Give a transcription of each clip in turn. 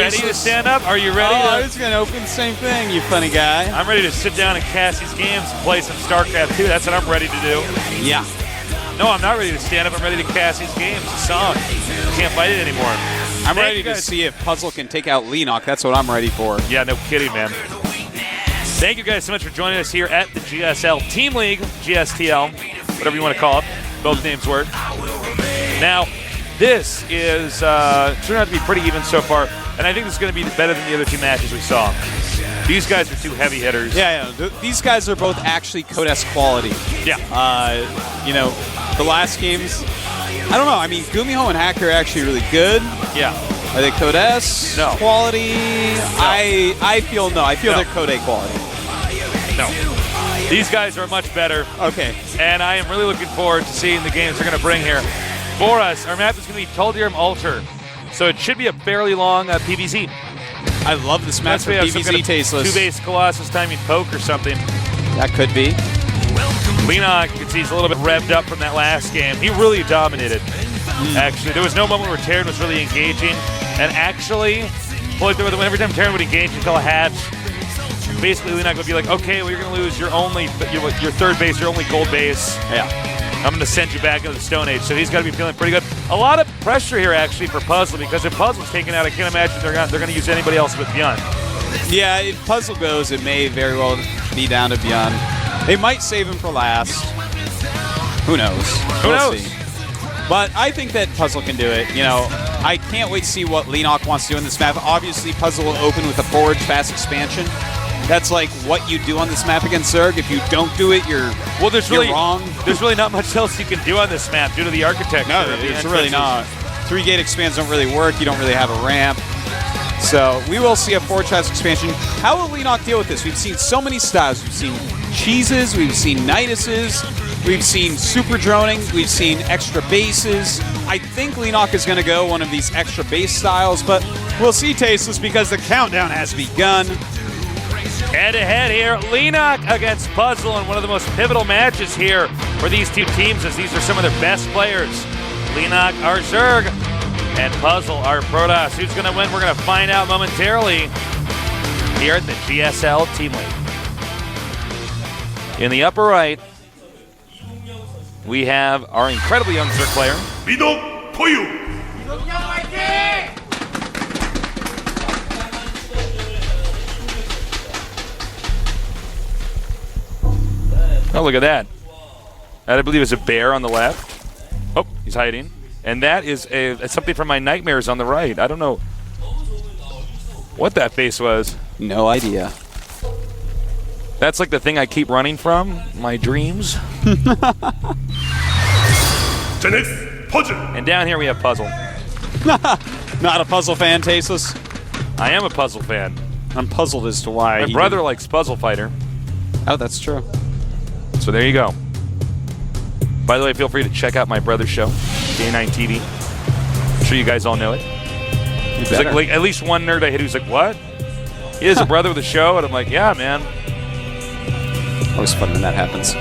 ready to stand up? Are you ready? I was going to open the same thing, you funny guy. I'm ready to sit down in Cassie's games and play some StarCraft 2. That's what I'm ready to do. Yeah. No, I'm not ready to stand up. I'm ready to Cassie's games. The song. Can't fight it anymore. I'm ready to see if Puzzle can take out Lenok. That's what I'm ready for. Yeah, no kidding, man. Thank you guys so much for joining us here at the GSL Team League, GSTL, whatever you want to call it. Both names work. Now, this is turned out to be pretty even so far, and I think this is going to be better than the other two matches we saw. These guys are two heavy hitters. Yeah. These guys are both actually Codes quality. Yeah. The last games, I don't know. I mean, Gumiho and Hacker are actually really good. Yeah. Are they Codes quality? No. I feel they're Code quality. No. These guys are much better. Okay. And I am really looking forward to seeing the games they're going to bring here. For us, our map is going to be Tuldium Altar. So it should be a fairly long PvZ. I love this match for PvZ Tasteless. 2-base Colossus timing poke or something. That could be. Lenok, you can see he's a little bit revved up from that last game. He really dominated, actually. There was no moment where Terran was really engaging. And actually, every time Terran would engage, you call a hatch. Basically, Lenok would be like, okay, well, you're going to lose your third base, your only gold base. Yeah. I'm going to send you back into the Stone Age. So he's got to be feeling pretty good. A lot of pressure here, actually, for Puzzle, because if Puzzle's taken out, I can't imagine they're going to use anybody else but Beyond. Yeah, if Puzzle goes, it may very well be down to Beyond. They might save him for last. Who knows? We'll see. But I think that Puzzle can do it. I can't wait to see what Lenok wants to do in this map. Obviously, Puzzle will open with a forward fast expansion. That's like what you do on this map against Zerg. If you don't do it, you're wrong. There's really not much else you can do on this map due to the architecture. No, there's really not. 3-gate expands don't really work. You don't really have a ramp. So we will see a forward fast expansion. How will Lenok deal with this? We've seen so many styles. We've seen cheeses. We've seen Niduses. We've seen super droning. We've seen extra bases. I think Lenok is going to go one of these extra base styles, but we'll see, Tasteless, because the countdown has begun. Head-to-head here, Lenok against Puzzle in one of the most pivotal matches here for these two teams, as these are some of their best players. Lenok, our Zerg, and Puzzle, our Protoss. Who's going to win? We're going to find out momentarily here at the GSL Team League. In the upper right, we have our incredibly young Zerg player. fOu. Oh, look at that. That, I believe, is a bear on the left. Oh, he's hiding. And that is something from my nightmares on the right. I don't know what that face was. No idea. That's like the thing I keep running from, my dreams. ZeNEX Puzzle. And down here we have Puzzle. Not a Puzzle fan, Tasteless. I am a Puzzle fan. I'm puzzled as to why. My brother likes Puzzle Fighter. Oh, that's true. So there you go. By the way, feel free to check out my brother's show, Day9 TV. I'm sure you guys all know it. There's like at least one nerd I hit who's like, what? He has a brother with a show? And I'm like, yeah, man. Always fun when that happens.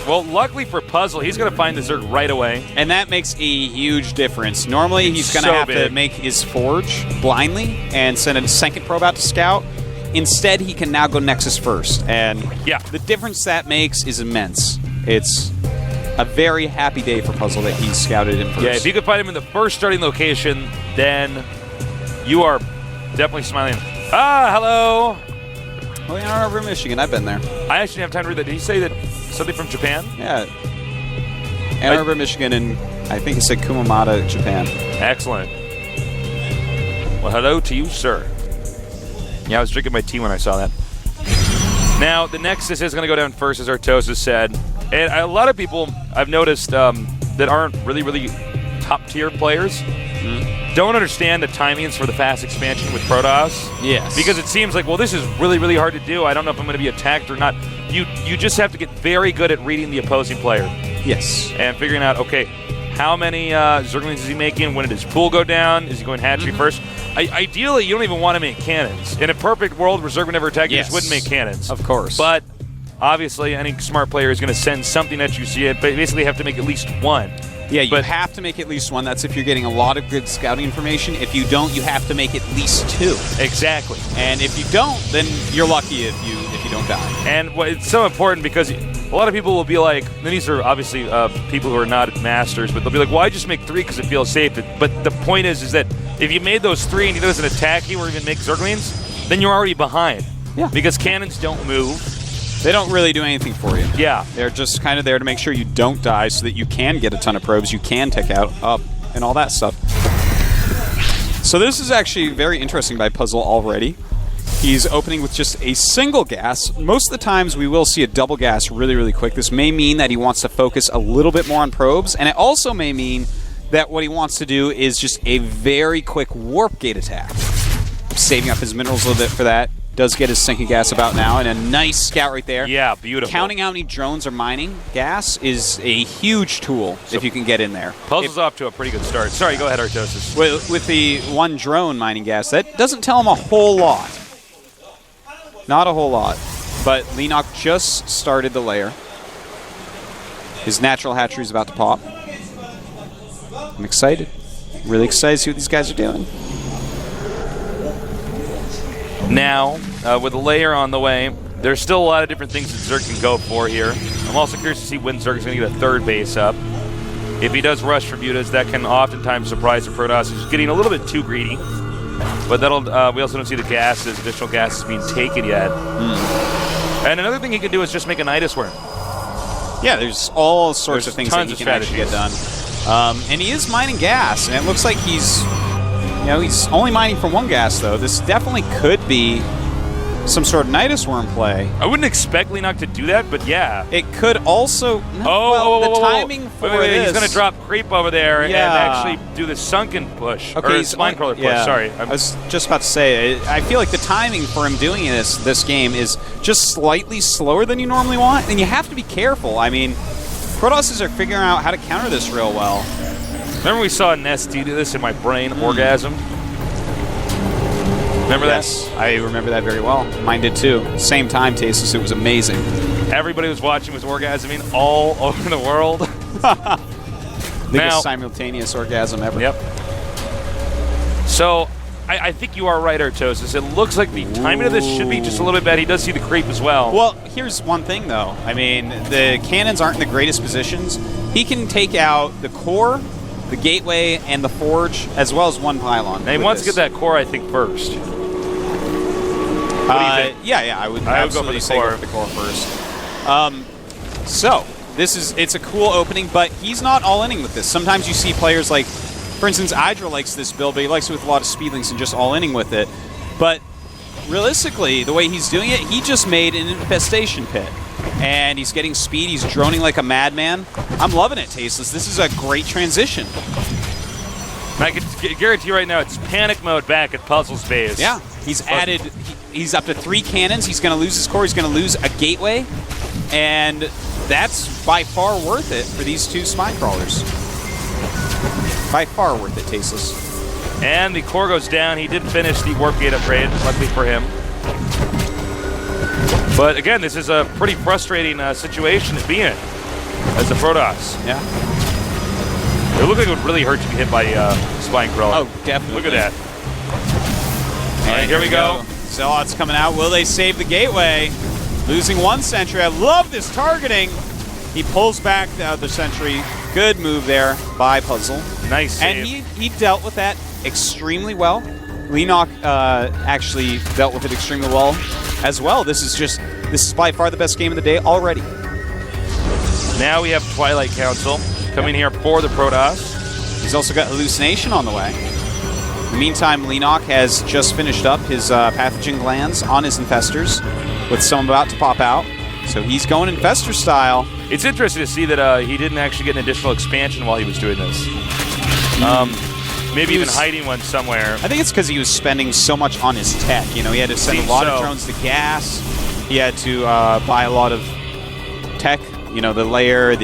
Well, luckily for Puzzle, he's going to find the Zerg right away. And that makes a huge difference. Normally, he's going to have to make his Forge blindly and send a second probe out to scout. Instead, he can now go Nexus first. And the difference that makes is immense. It's a very happy day for Puzzle that he's scouted in first. Yeah, if you could find him in the first starting location, then you are definitely smiling. Ah, hello. Well, Ann Arbor, Michigan. I've been there. I actually didn't have time to read that. Did he say that something from Japan? Yeah. Ann Arbor, Michigan, and I think he said Kumamata, Japan. Excellent. Well, hello to you, sir. Yeah, I was drinking my tea when I saw that. Now, the Nexus is going to go down first, as Artosis said. And a lot of people I've noticed that aren't really top-tier players don't understand the timings for the fast expansion with Protoss. Yes. Because it seems like, well, this is really hard to do. I don't know if I'm going to be attacked or not. You just have to get very good at reading the opposing player. Yes. And figuring out, okay, how many Zerglings is he making? When did his pool go down? Is he going hatchery first? Ideally, you don't even want to make cannons. In a perfect world where Zerg would never attack, you just wouldn't make cannons. Of course. But obviously, any smart player is going to send something at you. So you basically have to make at least one. Yeah, you But- have to make at least one. That's if you're getting a lot of good scouting information. If you don't, you have to make at least 2. Exactly. And if you don't, then you're lucky if you don't die. And it's so important because a lot of people will be like, and these are obviously people who are not masters, but they'll be like, why just make 3 because it feels safe? But the point is that if you made those 3 and he doesn't attack you or even make Zerglings, then you're already behind. Yeah. Because cannons don't move. They don't really do anything for you. Yeah. They're just kind of there to make sure you don't die so that you can get a ton of probes, you can take out up, and all that stuff. So this is actually very interesting by Puzzle already. He's opening with just a single gas. Most of the times we will see a double gas really, really quick. This may mean that he wants to focus a little bit more on probes, and it also may mean that what he wants to do is just a very quick warp gate attack. Saving up his minerals a little bit for that. Does get his sinking gas about now, and a nice scout right there. Yeah, beautiful. Counting how many drones are mining gas is a huge tool if you can get in there. Puzzle's off to a pretty good start. Sorry, go ahead, Artosis. With the 1 drone mining gas, that doesn't tell him a whole lot. Not a whole lot. But Leenock just started the layer. His natural hatchery is about to pop. I'm excited. Really excited to see what these guys are doing. Now, with the layer on the way, there's still a lot of different things that Zerg can go for here. I'm also curious to see when Zerg is going to get a 3rd base up. If he does rush for Mutas, that can oftentimes surprise the Protoss, who's getting a little bit too greedy. But that'll. We also don't see the gases, additional gases being taken yet. And another thing he can do is just make a Nidus Worm. Yeah, there's all sorts There's of things that tons he of can actually get done. strategies. And he is mining gas, and it looks like he's only mining for 1 gas, though. This definitely could be some sort of Nidus Worm play. I wouldn't expect Leenock to do that, but yeah. It could also... the timing for wait, he's this... going to drop creep over there and Yeah. actually do the sunken push. Okay, or spine crawler push, yeah. sorry. I was just about to say, I feel like the timing for him doing this game is just slightly slower than you normally want, and you have to be careful. I mean, Protosses are figuring out how to counter this real well. Remember we saw Nesty do this in my brain, Orgasm? Remember Yes, I remember that very well. Mine did too. Same time, Tasteless. It was amazing. that? Everybody was watching was orgasming all over the world. Biggest simultaneous orgasm ever. Yep. So, I think you are right, Artosis. It looks like the timing of this should be just a little bit bad. He does see the creep as well. Well, here's one thing, though. I mean, the cannons aren't in the greatest positions. He can take out the core, the gateway, and the forge, as well as 1 pylon. And he wants to get that core, I think, first. Yeah, I would go for absolutely the say core. go for the core first. So, it's a cool opening, but he's not all-inning with this. Sometimes you see players like, for instance, Idra likes this build, but he likes it with a lot of speedlings and just all-inning with it. But realistically, the way he's doing it, he just made an infestation pit. And he's getting speed, he's droning like a madman. I'm loving it, Tasteless. This is a great transition. And I can guarantee you right now, it's panic mode back at Puzzle Space. Yeah, he's added, he's up to 3 cannons, he's going to lose his core, he's going to lose a gateway, and that's by far worth it for these 2 spine crawlers. By far worth it, Tasteless. And the core goes down. He did finish the warp gate upgrade, luckily for him. But again, this is a pretty frustrating situation to be in as the Protoss. Yeah. It looked like it would really hurt to be hit by spine crawler. Oh, definitely. Look at that. All right, here we go. Zealot's coming out. Will they save the gateway? Losing 1 sentry. I love this targeting. He pulls back the other sentry. Good move there by Puzzle. Nice save. And he dealt with that extremely well. Leenock actually dealt with it extremely well as well. This is by far the best game of the day already. Now we have Twilight Council coming here for the Protoss. He's also got Hallucination on the way. In the meantime, Leenock has just finished up his pathogen glands on his infestors, with some about to pop out. So he's going infestor style. It's interesting to see that he didn't actually get an additional expansion while he was doing this. Maybe even hiding one somewhere. I think it's because he was spending so much on his tech. You know, he had to send a lot of drones to gas. He had to buy a lot of tech. You know, the layer,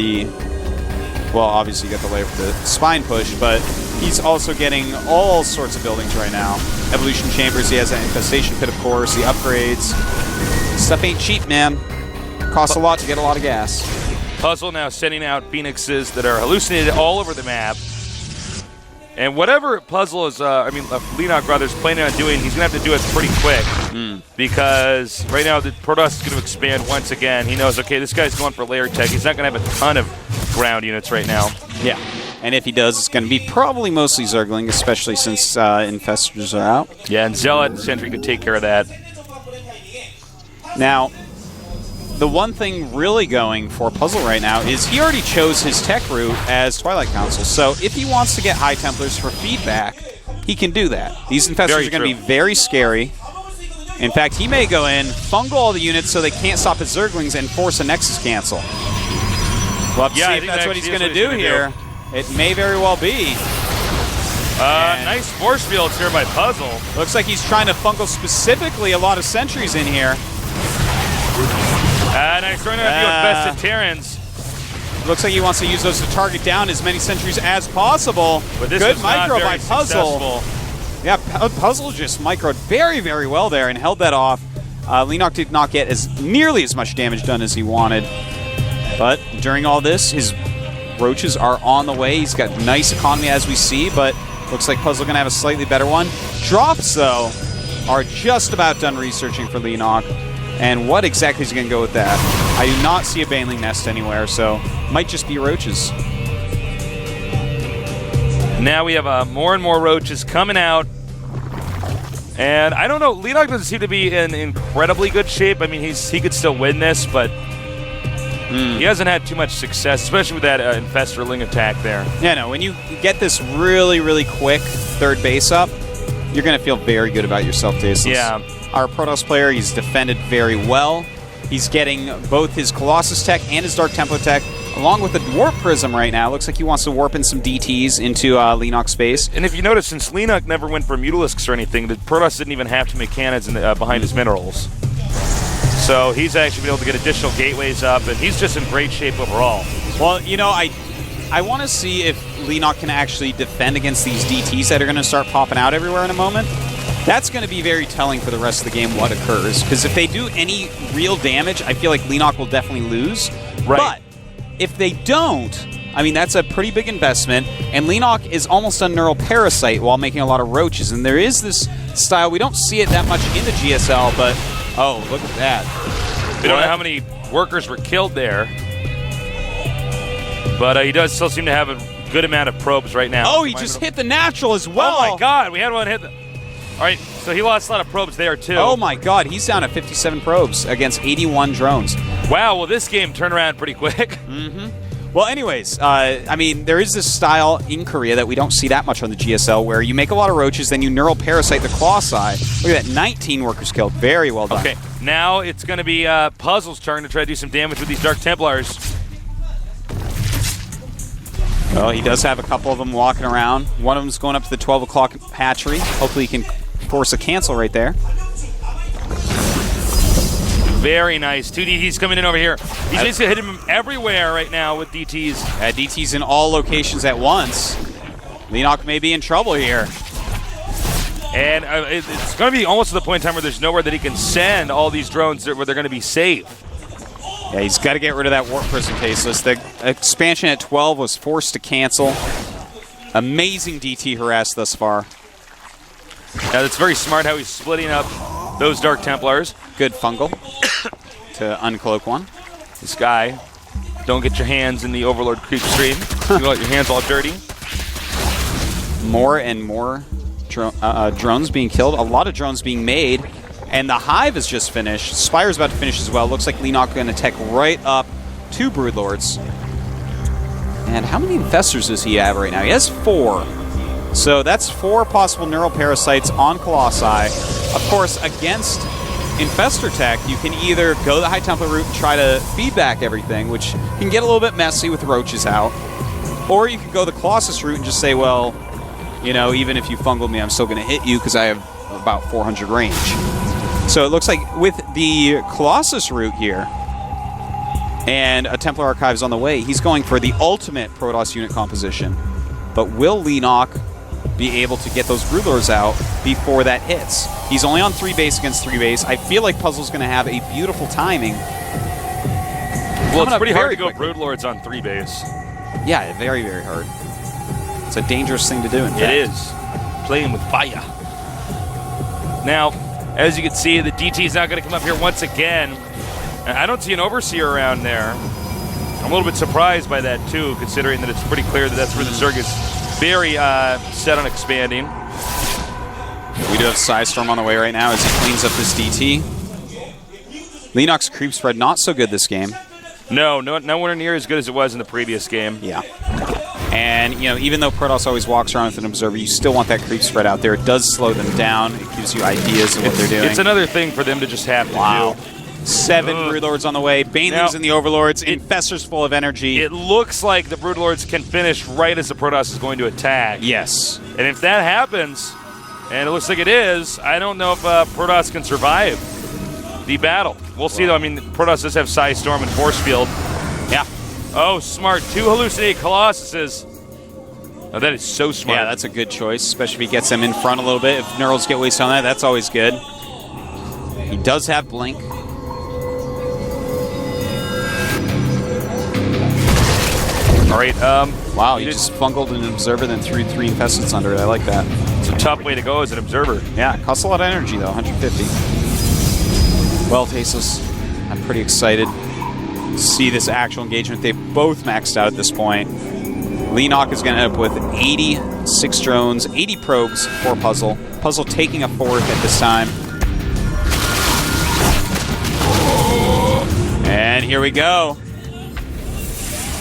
well, obviously you got the layer for the spine push, but he's also getting all sorts of buildings right now. Evolution chambers, he has an infestation pit, of course, the upgrades. Stuff ain't cheap, man. Costs a lot to get a lot of gas. Puzzle now sending out Phoenixes that are hallucinated all over the map. And whatever Puzzle is, Leenock Brothers planning on doing, he's going to have to do it pretty quick. Because right now the Protoss is going to expand once again. He knows, okay, this guy's going for layer tech. He's not going to have a ton of ground units right now. Yeah. And if he does, it's going to be probably mostly Zergling, especially since Infestors are out. Yeah, and Zealot and Sentry could take care of that. Now, the one thing really going for Puzzle right now is he already chose his tech route as Twilight Council. So if he wants to get High Templars for feedback, he can do that. These Infestors are going to be very scary. In fact, he may go in, fungal all the units so they can't stop his Zerglings, and force a Nexus cancel. We'll have to see if that's what he's going to do here. It may very well be. Nice force fields here by Puzzle. Looks like he's trying to fungal specifically a lot of sentries in here. Nice throwing out a few infested Terrans. Looks like he wants to use those to target down as many sentries as possible. But this good was micro not very by Puzzle. successful. Yeah, Puzzle just microed very, very well there and held that off. Leenock did not get nearly as much damage done as he wanted. But during all this, his Roaches are on the way. He's got nice economy as we see, but looks like Puzzle going to have a slightly better one. Drops, though, are just about done researching for Leenock. And what exactly is he going to go with that? I do not see a Baneling Nest anywhere, so might just be Roaches. Now we have more and more Roaches coming out. And I don't know, Leenock doesn't seem to be in incredibly good shape. I mean, he could still win this, but he hasn't had too much success, especially with that Infesterling attack there. Yeah, no, when you get this really, really quick third base up, you're going to feel very good about yourself, Tasteless. Yeah. Our Protoss player, he's defended very well. He's getting both his Colossus tech and his Dark Templar tech, along with the Warp Prism right now. Looks like he wants to warp in some DTs into Leenock space. And if you notice, since Leenock never went for Mutalisks or anything, the Protoss didn't even have to make cannons behind his minerals. So he's actually been able to get additional gateways up, and he's just in great shape overall. Well, you know, I want to see if Leenock can actually defend against these DTs that are going to start popping out everywhere in a moment. That's going to be very telling for the rest of the game what occurs. Because if they do any real damage, I feel like Leenock will definitely lose. Right. But if they don't, I mean, that's a pretty big investment. And Leenock is almost a Neural Parasite while making a lot of Roaches. And there is this style. We don't see it that much in the GSL, but oh, look at that. We don't know how many workers were killed there. But he does still seem to have a good amount of probes right now. Oh, he just hit the natural as well. Oh, my God. We had one hit. All right, so he lost a lot of probes there, too. Oh, my God. He's down at 57 probes against 81 drones. Wow, well, this game turned around pretty quick. Mm-hmm. Well, anyways, I mean, there is this style in Korea that we don't see that much on the GSL where you make a lot of Roaches, then you Neural Parasite the Colossi. Look at that, 19 workers killed. Very well done. Okay, now it's going to be Puzzle's turn to try to do some damage with these Dark Templars. Well, he does have a couple of them walking around. One of them's going up to the 12 o'clock hatchery. Hopefully he can force a cancel right there. Very nice. 2 DTs coming in over here. He's basically hitting him everywhere right now with DTs. DTs in all locations at once. Leenock may be in trouble here. And it's going to be almost to the point in time where there's nowhere that he can send all these drones where they're going to be safe. Yeah, he's got to get rid of that Warp Prism Tasteless. The expansion at 12 was forced to cancel. Amazing DT harass thus far. Now, that's very smart how he's splitting up those Dark Templars. Good fungal to uncloak one. This guy, don't get your hands in the Overlord creep stream. You don't let your hands all dirty. More and more drones being killed. A lot of drones being made. And the Hive is just finished. Spire's about to finish as well. Looks like Leenock going to tech right up 2 Broodlords. And how many Infestors does he have right now? He has 4. So that's 4 possible Neural Parasites on Colossi. Of course, against Infestor tech, you can either go the High Templar route and try to feedback everything, which can get a little bit messy with Roaches out. Or you could go the Colossus route and just say, well, you know, even if you fungal me, I'm still going to hit you because I have about 400 range. So it looks like with the Colossus route here, and a Templar Archives on the way, he's going for the ultimate Protoss unit composition. But will Leenock be able to get those Broodlords out before that hits? He's only on 3 base against 3 base. I feel like Puzzle's going to have a beautiful timing. Well, coming it's up pretty hard to very go quickly. Broodlords on 3 base. Yeah, very, very hard. It's a dangerous thing to do, in fact. It is. Playing with fire. Now, as you can see, the DT is now going to come up here once again. And I don't see an Overseer around there. I'm a little bit surprised by that, too, considering that it's pretty clear that that's where the Zerg is very set on expanding. We do have Psystorm on the way right now as he cleans up this DT. Lennox creep spread not so good this game. No, nowhere near as good as it was in the previous game. Yeah. And, you know, even though Protoss always walks around with an Observer, you still want that creep spread out there. It does slow them down. It gives you ideas of what they're doing. It's another thing for them to just have to do. 7 Broodlords on the way. Banelings and the Overlords. Infestors full of energy. It looks like the Broodlords can finish right as the Protoss is going to attack. Yes. And if that happens, and it looks like it is, I don't know if Protoss can survive the battle. We'll see, though. I mean, Protoss does have Psystorm and Force Field. Yeah. Oh, smart. 2 hallucinated Colossuses. Oh, that is so smart. Yeah, that's a good choice, especially if he gets them in front a little bit. If Neurals get wasted on that, that's always good. He does have Blink. All right. Wow, he just fungled an Observer, then threw 3 Infestants under it. I like that. It's a tough way to go as an Observer. Yeah, it costs a lot of energy, though, 150. Well, Tasteless, I'm pretty excited to see this actual engagement. They've both maxed out at this point. Lennox is going to end up with 86 drones, 80 probes for Puzzle. Puzzle taking a 4th at this time. And here we go.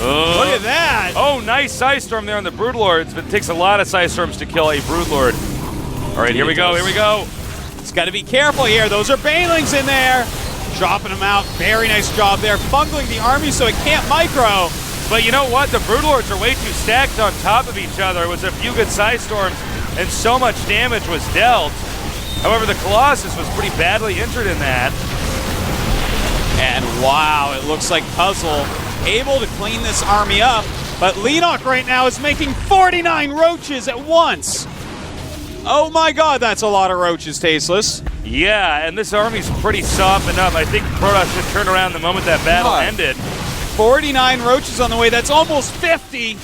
Look at that! Oh, nice Psystorm there on the Broodlords, but it takes a lot of Psystorms to kill a Broodlord. All right, here we go, here we go. He's got to be careful here. Those are Banelings in there. Dropping them out. Very nice job there. Bungling the army so it can't micro. But you know what? The Broodlords are way too stacked on top of each other. It was a few good Psystorms, and so much damage was dealt. However, the Colossus was pretty badly injured in that. And wow, it looks like Puzzle able to clean this army up, but Lennox right now is making 49 roaches at once. Oh my god, that's a lot of roaches, Tasteless. Yeah, and this army's pretty softened up. I think Protoss should turn around the moment that battle ended. 49 roaches on the way, that's almost 50.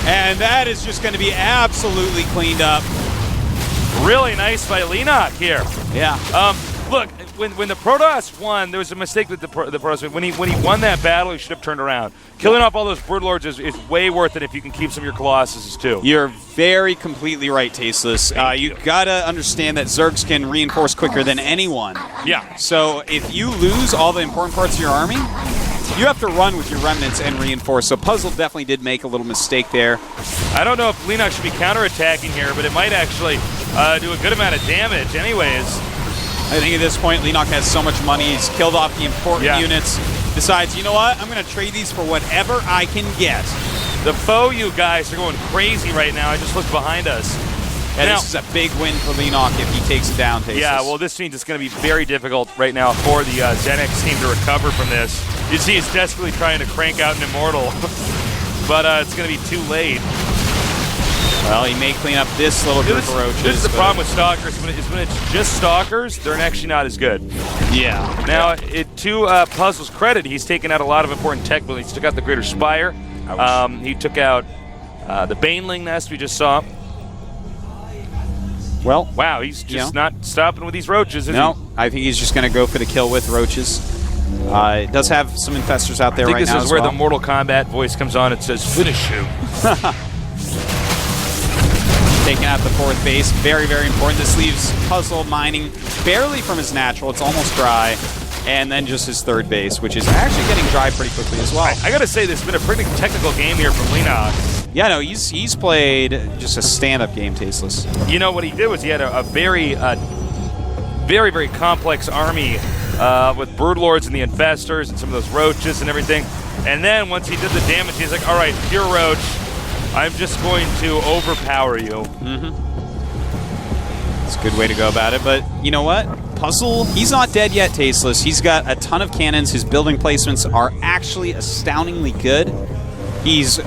And that is just going to be absolutely cleaned up. Really nice by Lennox here. Yeah. Look, when the Protoss won, there was a mistake that the Protoss when he won that battle, he should have turned around. Killing off all those Broodlords is way worth it if you can keep some of your Colossuses too. You're very completely right, Tasteless. You gotta understand that Zergs can reinforce quicker than anyone. Yeah. So if you lose all the important parts of your army, you have to run with your remnants and reinforce. So Puzzle definitely did make a little mistake there. I don't know if Lennox should be counterattacking here, but it might actually do a good amount of damage anyways. I think at this point, Lennox has so much money, he's killed off the important units, decides, you know what, I'm going to trade these for whatever I can get. The fOu guys are going crazy right now. I just looked behind us. And now, this is a big win for Lennox if he takes it down, Tasteless. Yeah, well, this means it's going to be very difficult right now for the ZeNEX team to recover from this. You see he's desperately trying to crank out an Immortal, but it's going to be too late. Well, he may clean up this little group of roaches. This is the problem with Stalkers. When it's just Stalkers, they're actually not as good. Yeah. Now, to Puzzle's credit, he's taken out a lot of important tech buildings. He took out the Greater Spire. He took out the Baneling Nest we just saw. Well, wow, he's just not stopping with these roaches, is he? I think he's just going to go for the kill with roaches. It does have some infestors out there right now. I think this is where the Mortal Kombat voice comes on. It says, finish him. Taking out the 4th base, very, very important. This leaves Puzzle mining barely from his natural. It's almost dry. And then just his 3rd base, which is actually getting dry pretty quickly as well. I got to say, this has been a pretty technical game here from Lennox. Yeah, no, he's played just a stand-up game, Tasteless. You know, what he did was he had a very, very complex army with Broodlords and the Infestors and some of those roaches and everything. And then once he did the damage, he's like, all right, pure roach. I'm just going to overpower you. It's a good way to go about it, but you know what? Puzzle, he's not dead yet, Tasteless. He's got a ton of cannons. His building placements are actually astoundingly good. He's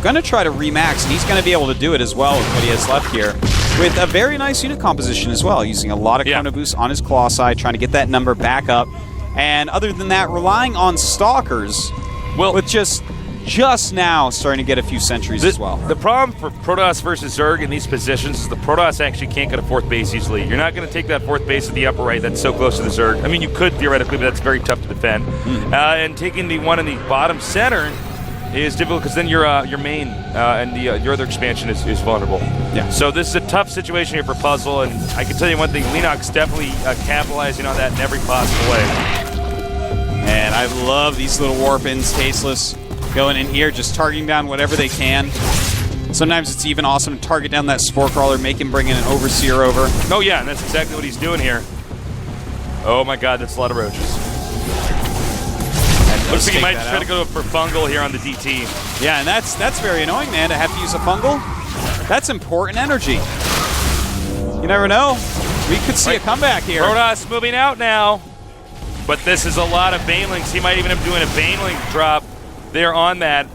going to try to remax, and he's going to be able to do it as well with what he has left here. With a very nice unit composition as well, using a lot of Chrono Boost on his Colossi, trying to get that number back up. And other than that, relying on Stalkers, Well, with just now starting to get a few sentries as well. The problem for Protoss versus Zerg in these positions is the Protoss actually can't get a fourth base easily. You're not going to take that fourth base at the upper right that's so close to the Zerg. I mean, you could theoretically, but that's very tough to defend. And taking the one in the bottom center is difficult because then your main and your other expansion is vulnerable. Yeah. So this is a tough situation here for Puzzle, and I can tell you one thing, Lennox definitely capitalizing on that in every possible way. And I love these little warp-ins, Tasteless, going in here, just targeting down whatever they can. Sometimes it's even awesome to target down that Spore Crawler, make him bring in an Overseer over. Oh yeah, and that's exactly what he's doing here. Oh my god, that's a lot of roaches. Looks like he might try to go for fungal here on the DT. Yeah, and that's very annoying, man, to have to use a fungal. That's important energy. You never know. We could see a comeback here. Protoss moving out now. But this is a lot of Banelings. He might even end up doing a Baneling drop there on that.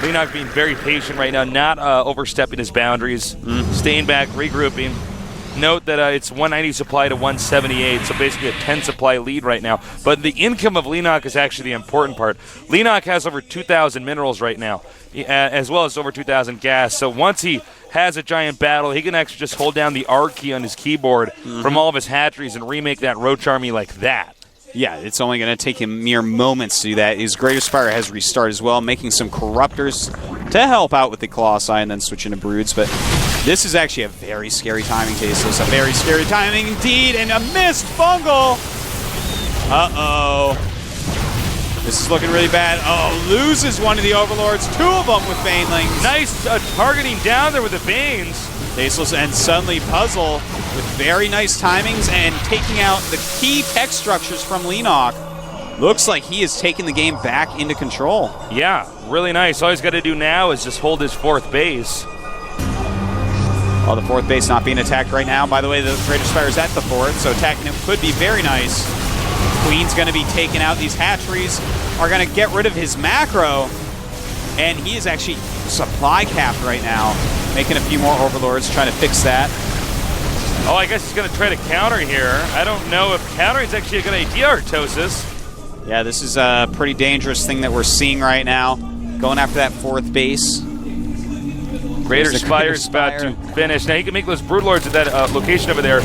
Lennox being very patient right now, not overstepping his boundaries, staying back, regrouping. Note that it's 190 supply to 178, so basically a 10 supply lead right now. But the income of Lennox is actually the important part. Lennox has over 2,000 minerals right now, as well as over 2,000 gas. So once he has a giant battle, he can actually just hold down the R key on his keyboard from all of his hatcheries and remake that Roach army like that. Yeah, it's only going to take him mere moments to do that. His Greater Spire has restarted as well, making some Corruptors to help out with the Colossi and then switching to Broods. But this is actually a very scary timing, Tasteless. A very scary timing indeed, and a missed fungal. Uh-oh. This is looking really bad. Oh, loses one of the Overlords, two of them with Banelings. Nice targeting down there with the Banes. Tasteless and suddenly Puzzle with very nice timings and taking out the key tech structures from Lennox. Looks like he is taking the game back into control. Yeah, really nice. All he's got to do now is just hold his fourth base. Oh, the fourth base not being attacked right now. By the way, the Greater Spire is at the fourth, so attacking it could be very nice. Queen's going to be taking out these hatcheries, are going to get rid of his macro, and he is actually supply capped right now, making a few more Overlords, trying to fix that. Oh, I guess he's going to try to counter here. I don't know if countering is actually a good idea, Artosis. Yeah, this is a pretty dangerous thing that we're seeing right now, going after that fourth base. Greater Spire is about to finish. Now he can make those Broodlords at that location over there.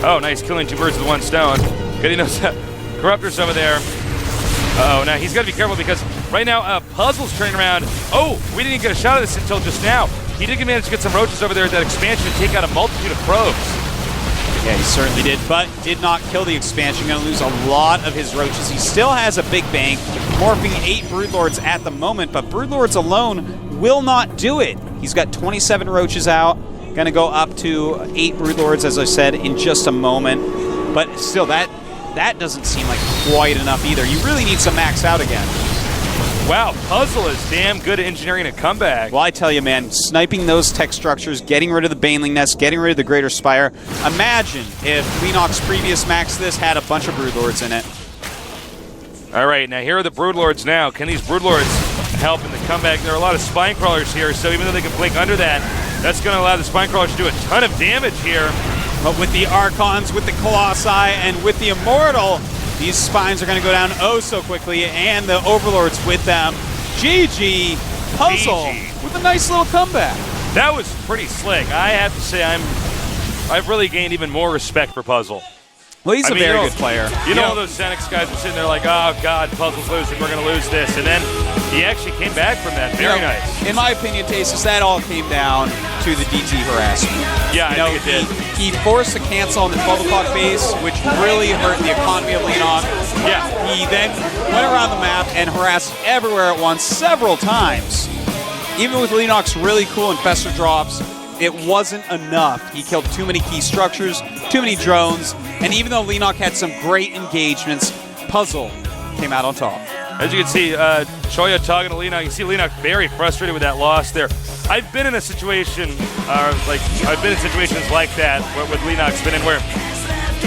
Oh, nice, killing two birds with one stone. Getting those Corruptors over there. Uh-oh, now he's got to be careful because right now Puzzle's turning around. Oh, we didn't get a shot at this until just now. He did manage to get some roaches over there at that expansion and take out a multitude of probes. Yeah, he certainly did, but did not kill the expansion. Going to lose a lot of his roaches. He still has a big bank, morphing 8 Broodlords at the moment, but Broodlords alone will not do it. He's got 27 roaches out. Going to go up to 8 Broodlords, as I said, in just a moment. But still, that doesn't seem like quite enough either. You really need some max out again. Wow, Puzzle is damn good at engineering a comeback. Well, I tell you, man, sniping those tech structures, getting rid of the Baneling Nest, getting rid of the Greater Spire. Imagine if Lennox's previous max this had a bunch of Broodlords in it. All right, now here are the Broodlords now. Can these Broodlords help in the comeback? There are a lot of Spine Crawlers here, so even though they can blink under that, that's going to allow the Spine Crawlers to do a ton of damage here. But with the Archons, with the Colossi, and with the Immortal, these Spines are going to go down oh so quickly, and the Overlords with them. GG Puzzle GG. with a nice little comeback. That was pretty slick. I have to say I've really gained even more respect for Puzzle. Well, he's a very good player. You know, those ZeNEX guys were sitting there like, oh, God, Puzzle's losing. We're going to lose this. And then he actually came back from that. Very nice. In my opinion, Tasteless, that all came down to the DT harassment. Yeah, I think it did. He forced a cancel on the 12 o'clock base, which really hurt the economy of Lennox. Yeah. He then went around the map and harassed everywhere at once several times. Even with Lennox really cool infestor drops, it wasn't enough. He killed too many key structures, too many drones, and even though Lennox had some great engagements, Puzzle came out on top. As you can see, Choya talking to Lennox. You see Lennox very frustrated with that loss there. I've been in a situation, I've been in situations like that with Lennox been in where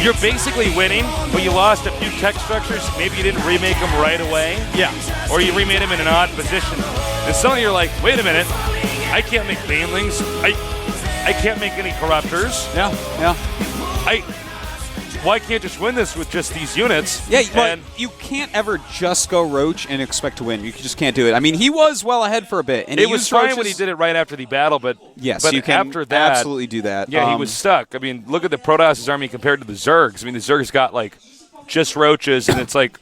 you're basically winning, but you lost a few tech structures. Maybe you didn't remake them right away. Yeah. Or you remade them in an odd position. And suddenly you're like, wait a minute, I can't make Banelings. I can't make any Corruptors. Yeah. why can't you just win this with just these units? Yeah, but and you can't ever just go Roach and expect to win. You just can't do it. I mean, he was well ahead for a bit. And it was fine Roaches. when he did it right after the battle, but Yes, but you can after that, absolutely do that. Yeah, he was stuck. I mean, look at the Protoss' army compared to the Zergs. I mean, the Zergs got like just Roaches, and it's like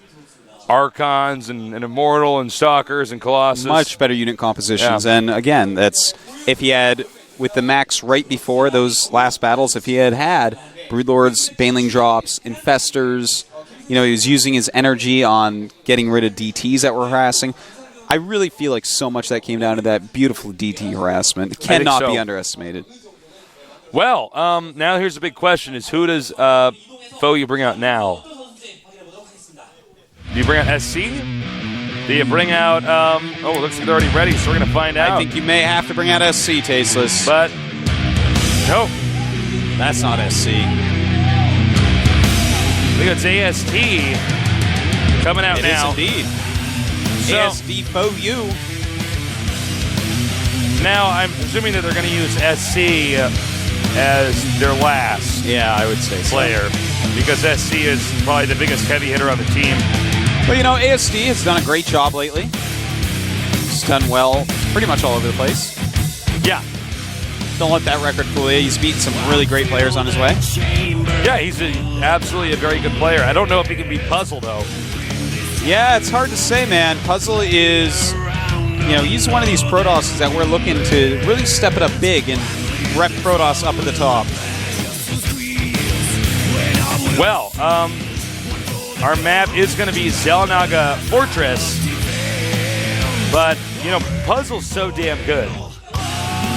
Archons and Immortal and Stalkers and Colossus. Much better unit compositions. Yeah. And again, that's if he had, with the max right before those last battles, if he had Broodlords, Baneling drops, Infestors, he was using his energy on getting rid of DTs that were harassing. I really feel like so much that came down to that beautiful DT harassment. It cannot be underestimated. Well, now here's the big question: is who does fOu you bring out now? Do you bring out SC? Do you bring out, it looks like they're already ready, so we're going to find out. I think you may have to bring out SC, Tasteless. But, no. That's not SC. I think it's AST coming out now. It is indeed. So, ASD fOu. Now, I'm presuming that they're going to use SC as their last Yeah, I would say player, because SC is probably the biggest heavy hitter on the team. Well, ASD has done a great job lately. He's done well pretty much all over the place. Yeah. Don't let that record fool you. He's beaten some really great players on his way. Yeah, he's absolutely a very good player. I don't know if he can beat Puzzle, though. Yeah, it's hard to say, man. Puzzle is, he's one of these Protosses that we're looking to really step it up big and rep Protoss up at the top. Well, our map is going to be Xel'Naga Fortress, but, Puzzle's so damn good.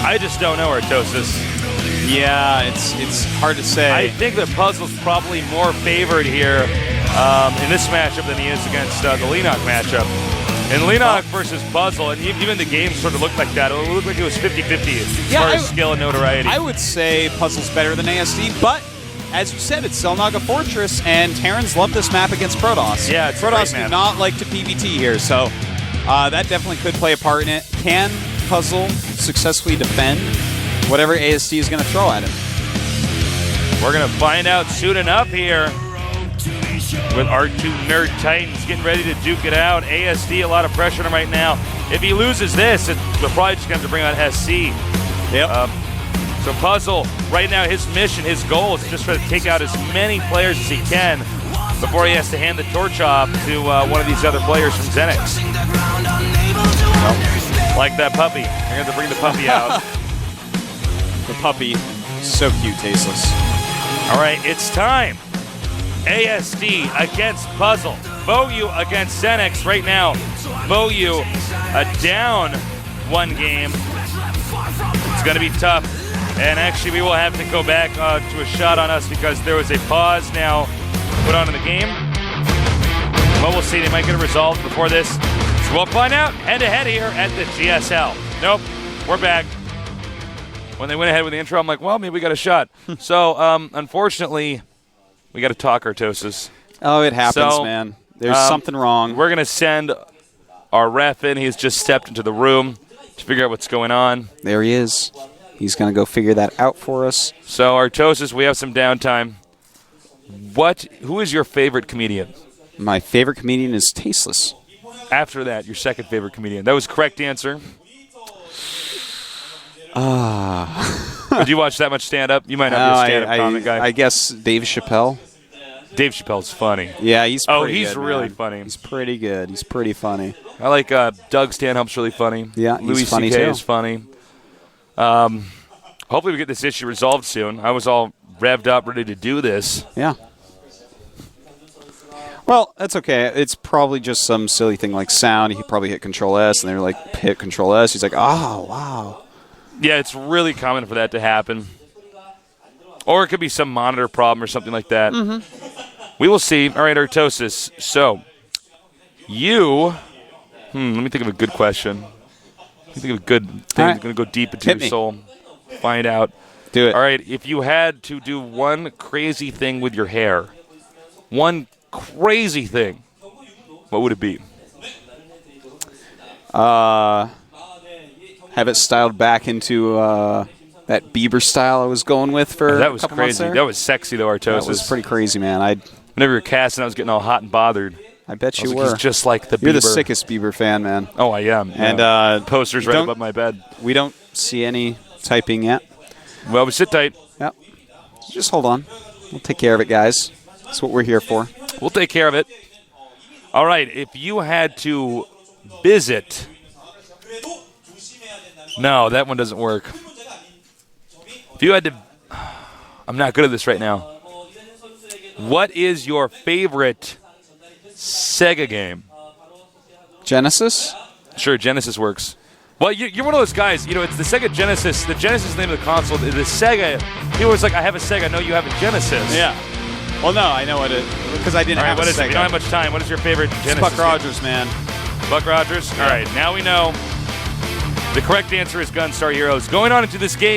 I just don't know, Artosis. Yeah, it's hard to say. I think that Puzzle's probably more favored here in this matchup than he is against the Leenock matchup. And Leenock versus Puzzle, and even the game sort of looked like that. It looked like it was 50-50 as far as skill and notoriety. I would say Puzzle's better than ASD, but as you said, it's Xel'Naga Fortress, and Terrans love this map against Protoss. Yeah, it's a Protoss great map. do not like to PvT here, so that definitely could play a part in it. Can Puzzle successfully defend whatever ASD is going to throw at him? We're going to find out soon enough here with our two Nerd Titans getting ready to duke it out. ASD, a lot of pressure on him right now. If he loses this, we're probably just going to have to bring out SC. Yep. So Puzzle, right now his mission, his goal is just to take out as many players as he can before he has to hand the torch off to one of these other players from ZeNEX. Like that puppy. You're going to have to bring the puppy out. The puppy, so cute, Tasteless. All right, it's time. ASD against Puzzle. fOu against ZeNEX right now. fOu down one game. It's going to be tough. And actually, we will have to go back to a shot on us because there was a pause now put on in the game. But we'll see. They might get it resolved before this. So we'll find out head-to-head here at the GSL. Nope, we're back. When they went ahead with the intro, I'm like, well, maybe we got a shot. So, unfortunately, we got to talk Artosis. Oh, it happens, So, man. There's something wrong. We're going to send our ref in. He's just stepped into the room to figure out what's going on. There he is. He's going to go figure that out for us. So, Artosis, we have some downtime. Who is your favorite comedian? My favorite comedian is Tasteless. After that, your second favorite comedian. That was the correct answer. Did you watch that much stand-up? You might not be a stand-up comic guy. I guess Dave Chappelle. Dave Chappelle's funny. Yeah, he's pretty he's good, really man. funny. He's pretty good. He's pretty funny. I like Doug Stanhope's really funny. Yeah, he's Louis funny C.K. too. is funny. Hopefully we get this issue resolved soon. I was all revved up, ready to do this. Yeah. Well, that's okay. It's probably just some silly thing like sound. He probably hit Control S, and they were like, hit Control S. He's like, oh, wow. Yeah, it's really common for that to happen. Or it could be some monitor problem or something like that. Mm-hmm. We will see. All right, Artosis. So, let me think of a good question. Let me think of a good thing that's going to go deep into your soul. Find out. Do it. All right, if you had to do one crazy thing with your hair, one crazy thing, what would it be? Have it styled back into that Bieber style I was going with for That a was couple months crazy. there. That was sexy, though, Artosis. That was pretty crazy, man. Whenever you were casting, I was getting all hot and bothered. I bet I was you like, were. He's just like the Bieber. You're the sickest Bieber fan, man. Oh, I am. And posters right above my bed. We don't see any typing yet. Well, we sit tight. Yep. Just hold on. We'll take care of it, guys. That's what we're here for. We'll take care of it. All right. If you had to visit. No, that one doesn't work. If you had to. I'm not good at this right now. What is your favorite Sega game? Genesis? Sure, Genesis works. Well, you're one of those guys, it's the Sega Genesis. The Genesis is the name of the console. The Sega, he was like, I have a Sega. No, you have a Genesis. Yeah. Well, no, I know what it because I didn't All right, have what a is it? Sega. We don't have much time. What is your favorite Genesis? Buck Rogers, man. Buck Rogers? All right, now we know. The correct answer is Gunstar Heroes. Going on into this game.